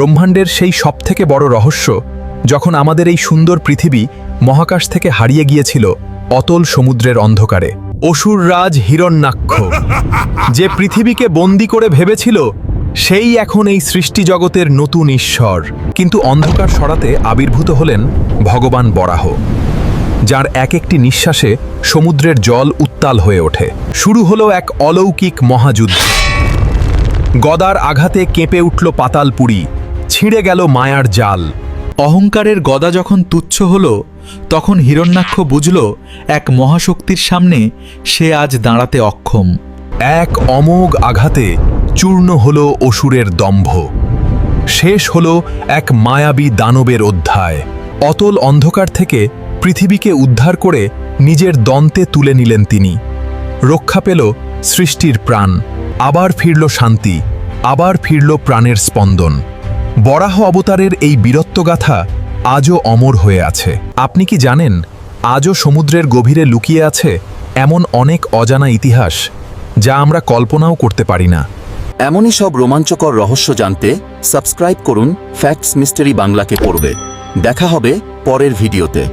ব্রহ্মাণ্ডের সেই সবথেকে বড় রহস্য, যখন আমাদের এই সুন্দর পৃথিবী মহাকাশ থেকে হারিয়ে গিয়েছিল অতল সমুদ্রের অন্ধকারে। অসুররাজ হিরণ্যাক্ষ, যে পৃথিবীকে বন্দী করে ভেবেছিল সেই এখন এই সৃষ্টি জগতের নতুন ঈশ্বর। কিন্তু অন্ধকার সরাতে আবির্ভূত হলেন ভগবান বরাহ, যার এক একটি নিঃশ্বাসে সমুদ্রের জল উত্তাল হয়ে ওঠে। শুরু হলো এক অলৌকিক মহাযুদ্ধ। গদার আঘাতে কেঁপে উঠল পাতালপুরী, ছিঁড়ে গেল মায়ার জাল। অহংকারের গদা যখন তুচ্ছ হল, তখন হিরণ্যাক্ষ বুঝল এক মহাশক্তির সামনে সে আজ দাঁড়াতে অক্ষম। এক অমোঘ আঘাতে চূর্ণ হল অসুরের দম্ভ, শেষ হল এক মায়াবী দানবের অধ্যায়। অতল অন্ধকার থেকে পৃথিবীকে উদ্ধার করে নিজের দন্তে তুলে নিলেন তিনি। রক্ষা পেল সৃষ্টির প্রাণ, আবার ফিরল শান্তি, আবার ফিরল প্রাণের স্পন্দন। বরাহ অবতারের এই বীরত্বগাথা আজও অমর হয়ে আছে। আপনি কি জানেন, আজও সমুদ্রের গভীরে লুকিয়ে আছে এমন অনেক অজানা ইতিহাস, যা আমরা কল্পনাও করতে পারি না। এমনই সব রোমাঞ্চকর রহস্য জানতে সাবস্ক্রাইব করুন ফ্যাক্টস মিস্টারি বাংলাকে পড়বে। দেখা হবে পরের ভিডিওতে।